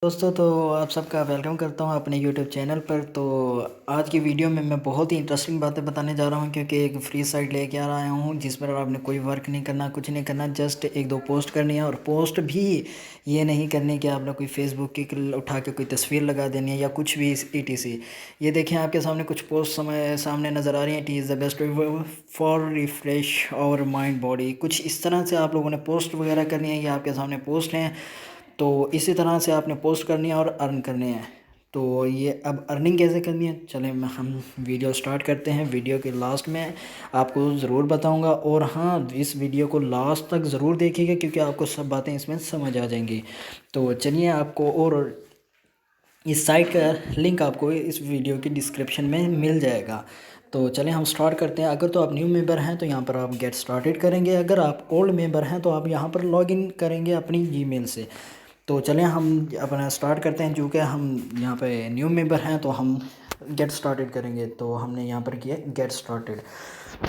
दोस्तों तो आप सबका वेलकम करता हूं अपने यूट्यूब चैनल पर। तो आज की वीडियो में मैं बहुत ही इंटरेस्टिंग बातें बताने जा रहा हूं, क्योंकि एक फ्री साइट लेके आ रहा हूं जिस पर आपने कोई वर्क नहीं करना, कुछ नहीं करना, जस्ट एक दो पोस्ट करनी है। और पोस्ट भी ये नहीं करनी कि आपने कोई फेसबुक की उठा के कोई तस्वीर लगा देनी है या कुछ भी ETC। ये देखें आपके सामने कुछ पोस्ट सामने नज़र आ रही हैं। It is the best for refresh और माइंड बॉडी, कुछ इस तरह से आप लोगों ने पोस्ट वगैरह करनी है। ये आपके सामने पोस्ट हैं, तो इसी तरह से आपने पोस्ट करनी है और अर्न करने हैं। तो ये अब अर्निंग कैसे करनी है, चलें हम वीडियो स्टार्ट करते हैं। वीडियो के लास्ट में आपको ज़रूर बताऊंगा, और हाँ, इस वीडियो को लास्ट तक ज़रूर देखिएगा क्योंकि आपको सब बातें इसमें समझ आ जाएंगी। तो चलिए, आपको और इस साइट का लिंक आपको इस वीडियो की डिस्क्रिप्शन में मिल जाएगा। तो चलें हम स्टार्ट करते हैं। अगर तो आप न्यू मेंबर हैं तो यहाँ पर आप गेट स्टार्टेड करेंगे। अगर आप ओल्ड मेंबर हैं तो आप यहाँ पर लॉगिन करेंगे अपनी जीमेल से। तो चलें हम अपना स्टार्ट करते हैं। चूँकि हम यहाँ पे न्यू मेंबर हैं तो हम गेट स्टार्टेड करेंगे। तो हमने यहाँ पर किया गेट स्टार्टेड।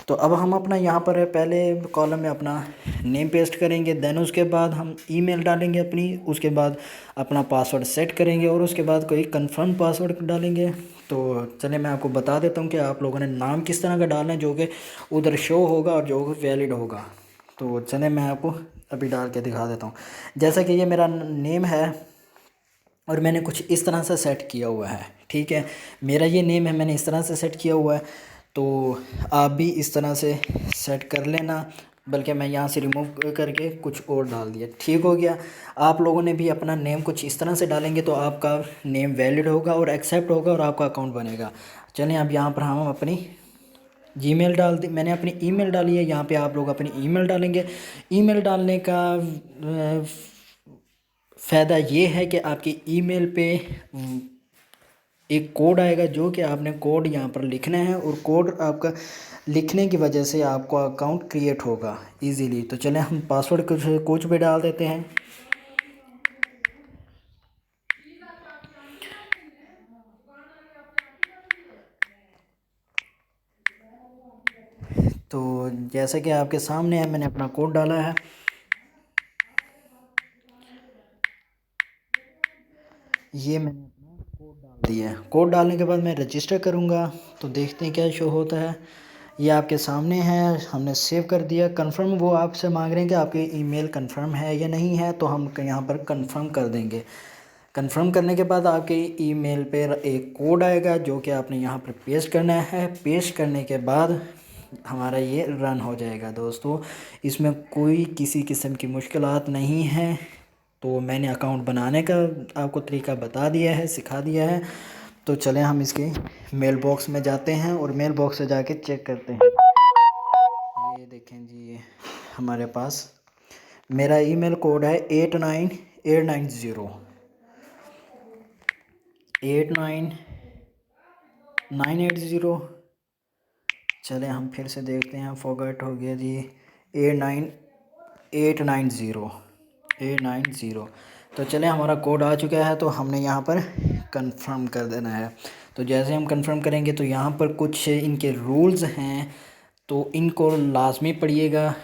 तो अब हम अपना यहाँ पर पहले कॉलम में अपना नेम पेस्ट करेंगे, देन उसके बाद हम ईमेल डालेंगे अपनी, उसके बाद अपना पासवर्ड सेट करेंगे और उसके बाद कोई कंफर्म पासवर्ड डालेंगे। तो चलिए मैं आपको बता देता हूँ कि आप लोगों ने नाम किस तरह का डालना है जो कि उधर शो होगा और जो वैलिड होगा। तो चलिए मैं आपको अभी डाल के दिखा देता हूँ। जैसा कि ये मेरा नेम है और मैंने कुछ इस तरह से सेट किया हुआ है, ठीक है। मेरा ये नेम है, मैंने इस तरह से सेट किया हुआ है। तो आप भी इस तरह से सेट कर लेना, बल्कि मैं यहाँ से रिमूव करके कुछ और डाल दिया, ठीक हो गया। आप लोगों ने भी अपना नेम कुछ इस तरह से डालेंगे तो आपका नेम वैलिड होगा और एक्सेप्ट होगा और आपका अकाउंट बनेगा। चलिए अब यहाँ पर हम अपनी जीमेल डाल दी, मैंने अपनी ईमेल डाली है। यहाँ पे आप लोग अपनी ईमेल डालेंगे। ईमेल डालने का फ़ायदा ये है कि आपकी ईमेल पे एक कोड आएगा, जो कि आपने कोड यहाँ पर लिखना है, और कोड आपका लिखने की वजह से आपका अकाउंट क्रिएट होगा इजीली। तो चलें हम पासवर्ड कुछ भी डाल देते हैं। तो जैसा कि आपके सामने है, मैंने अपना कोड डाला है। ये मैंने अपना कोड डाल दिया है। कोड डालने के बाद मैं रजिस्टर करूँगा, तो देखते हैं क्या शो होता है। ये आपके सामने है, हमने सेव कर दिया। कंफर्म वो आपसे मांग रहे हैं कि आपकी ईमेल कंफर्म है या नहीं है, तो हम यहाँ पर कंफर्म कर देंगे। कंफर्म करने के बाद आपके ईमेल पर एक कोड आएगा जो कि आपने यहाँ पर पेस्ट करना है। पेस्ट करने के बाद हमारा ये रन हो जाएगा। दोस्तों, इसमें कोई किसी किस्म की मुश्किलात नहीं है। तो मैंने अकाउंट बनाने का आपको तरीका बता दिया है, सिखा दिया है। तो चलें हम इसके मेल बॉक्स में जाते हैं और मेल बॉक्स से जाके चेक करते हैं। ये देखें जी, हमारे पास मेरा ईमेल कोड है 89890 89980। चलें हम फिर से देखते हैं, फॉरगेट हो गया जी। 89890। तो चलें हमारा कोड आ चुका है, तो हमने यहाँ पर कंफर्म कर देना है। तो जैसे हम कंफर्म करेंगे तो यहाँ पर कुछ इनके रूल्स हैं, तो इनको लाजमी पढ़िएगा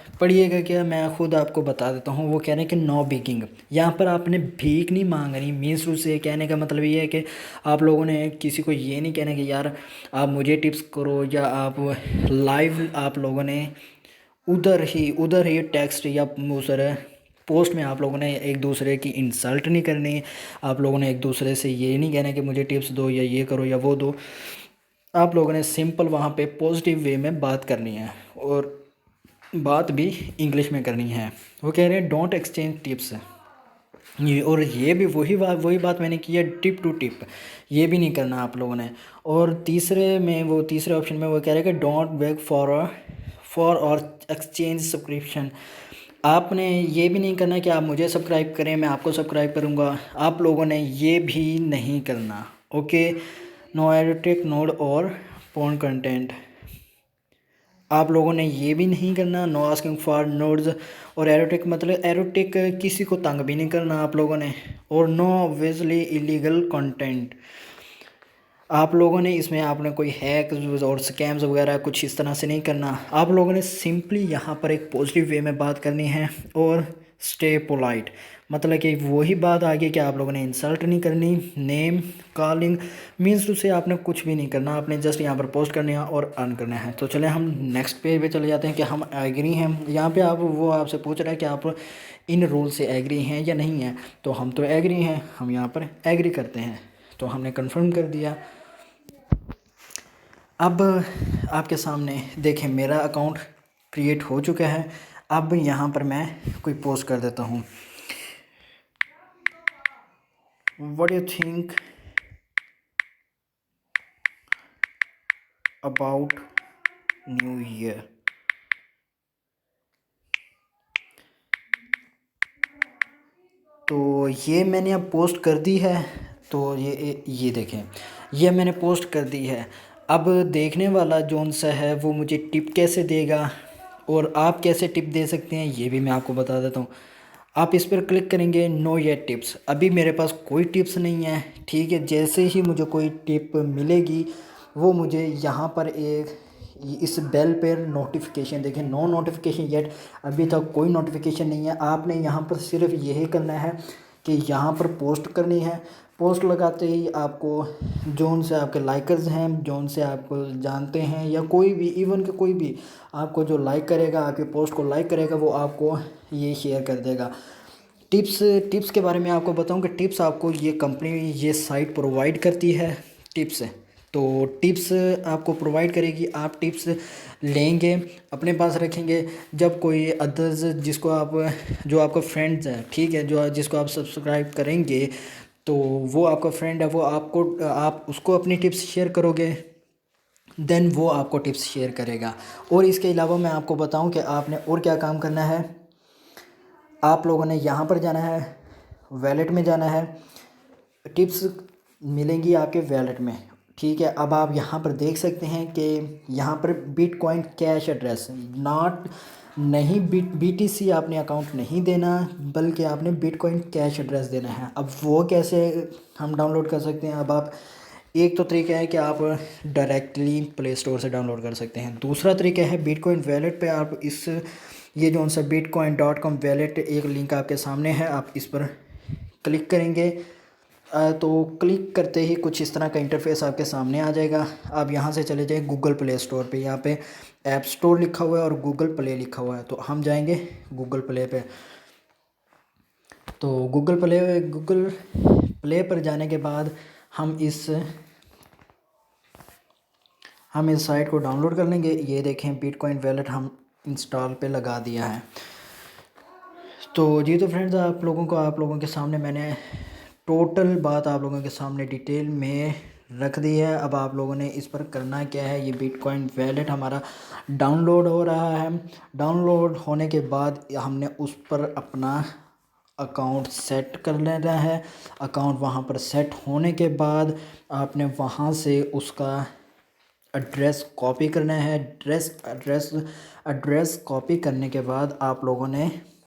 क्या, मैं ख़ुद आपको बता देता हूँ। वो कह रहे हैं कि नो बिगिंग, यहाँ पर आपने भीख नहीं मांगनी। मीन्स से कहने का मतलब ये है कि आप लोगों ने किसी को ये नहीं कहना कि यार आप मुझे टिप्स करो, या आप लाइव आप लोगों ने उधर ही टेक्स्ट या दूसरे पोस्ट में आप लोगों ने एक दूसरे की इंसल्ट नहीं करनी। आप लोगों ने एक दूसरे से ये नहीं कहना कि मुझे टिप्स दो या ये करो या वो दो। आप लोगों ने सिंपल वहाँ पे पॉजिटिव वे में बात करनी है, और बात भी इंग्लिश में करनी है। वो कह रहे हैं डोंट एक्सचेंज टिप्स। ये और ये भी वही बात मैंने की है, टिप टू टिप ये भी नहीं करना आप लोगों ने। और तीसरे ऑप्शन में वो कह रहे हैं कि डोंट बेग फॉर और एक्सचेंज सब्सक्रिप्शन। आपने ये भी नहीं करना कि आप मुझे सब्सक्राइब करें, मैं आपको सब्सक्राइब करूँगा। आप लोगों ने ये भी नहीं करना। ओके, नो एरोटिक नोड और पोर्न कंटेंट आप लोगों ने ये भी नहीं करना। नो आस्किंग फॉर नोड्स और एरोटिक, मतलब एरोटिक किसी को तंग भी नहीं करना आप लोगों ने। और नो ऑब्वियसली इलीगल कंटेंट, आप लोगों ने इसमें आपने कोई हैक और स्कैम्स वगैरह कुछ इस तरह से नहीं करना। आप लोगों ने सिंपली यहाँ पर एक पॉजिटिव वे में बात करनी है और स्टे पोलाइट, मतलब कि वही बात आगे कि आप लोगों ने इंसल्ट नहीं करनी। नेम कॉलिंग मीन्स टू से आपने कुछ भी नहीं करना, आपने जस्ट यहाँ पर पोस्ट करने हैं और अर्न करना है। तो चले हम नेक्स्ट पेज पे चले जाते हैं कि हम एग्री हैं। यहाँ पे आप वो आपसे पूछ रहा है कि आप इन रूल से एग्री हैं या नहीं हैं, तो हम तो एग्री हैं, हम यहाँ पर एग्री करते हैं। तो हमने कन्फर्म कर दिया। अब आपके सामने देखें मेरा अकाउंट क्रिएट हो चुका है। अब यहाँ पर मैं कोई पोस्ट कर देता हूँ, what do you think about new year. तो ये मैंने अब पोस्ट कर दी है। तो ये देखें, ये मैंने पोस्ट कर दी है। अब देखने वाला जौन सा है वो मुझे टिप कैसे देगा और आप कैसे टिप दे सकते हैं ये भी मैं आपको बता देता हूँ। आप इस पर क्लिक करेंगे नो येट टिप्स। अभी मेरे पास कोई टिप्स नहीं है, ठीक है। जैसे ही मुझे कोई टिप मिलेगी वो मुझे यहाँ पर एक इस बेल पर नोटिफिकेशन, देखें नो नोटिफिकेशन येट, अभी तक कोई नोटिफिकेशन नहीं है। आपने यहाँ पर सिर्फ यही करना है कि यहाँ पर पोस्ट करनी है। पोस्ट लगाते ही आपको जोन से आपके लाइकर्स हैं, जोन से आपको जानते हैं या कोई भी इवन के कोई भी आपको जो लाइक करेगा, आपके पोस्ट को लाइक करेगा, वो आपको ये शेयर कर देगा। टिप्स के बारे में आपको बताऊं कि टिप्स आपको ये कंपनी, ये साइट प्रोवाइड करती है टिप्स। तो टिप्स आपको प्रोवाइड करेगी, आप टिप्स लेंगे अपने पास रखेंगे। जब कोई अदर्स जिसको आप, जो आपका फ्रेंड्स हैं, ठीक है, जो जिसको आप सब्सक्राइब करेंगे तो वो आपका फ्रेंड है, वो आपको, आप उसको अपनी टिप्स शेयर करोगे, देन वो आपको टिप्स शेयर करेगा। और इसके अलावा मैं आपको बताऊं कि आपने और क्या काम करना है। आप लोगों ने यहाँ पर जाना है, वैलेट में जाना है, टिप्स मिलेंगी आपके वैलेट में, ठीक है। अब आप यहाँ पर देख सकते हैं कि यहाँ पर बिटकॉइन कैश एड्रेस नॉट, नहीं BTC आपने अकाउंट नहीं देना, बल्कि आपने बिटकॉइन कैश एड्रेस देना है। अब वो कैसे हम डाउनलोड कर सकते हैं। अब आप, एक तो तरीका है कि आप डायरेक्टली प्ले स्टोर से डाउनलोड कर सकते हैं। दूसरा तरीका है बिटकॉइन वैलेट पे आप इस, ये जो सा bitcoin.com वैलेट, एक लिंक आपके सामने है, आप इस पर क्लिक करेंगे। तो क्लिक करते ही कुछ इस तरह का इंटरफेस आपके सामने आ जाएगा। आप यहाँ से चले जाए गूगल प्ले स्टोर पे, यहाँ पे ऐप स्टोर लिखा हुआ है और गूगल प्ले लिखा हुआ है। तो हम जाएंगे गूगल प्ले पे। तो गूगल प्ले पर जाने के बाद हम इस साइट को डाउनलोड कर लेंगे। ये देखें बिटकॉइन वैलेट हम इंस्टॉल पे लगा दिया है। तो जी तो फ्रेंड्स, आप लोगों के सामने मैंने टोटल बात आप लोगों के सामने डिटेल में रख दी है। अब आप लोगों ने इस पर करना क्या है, ये बिटकॉइन वैलेट हमारा डाउनलोड हो रहा है। डाउनलोड होने के बाद हमने उस पर अपना अकाउंट सेट कर लेना है। अकाउंट वहाँ पर सेट होने के बाद आपने वहाँ से उसका एड्रेस कॉपी करना है। एड्रेस कॉपी करने के बाद आप लोगों ने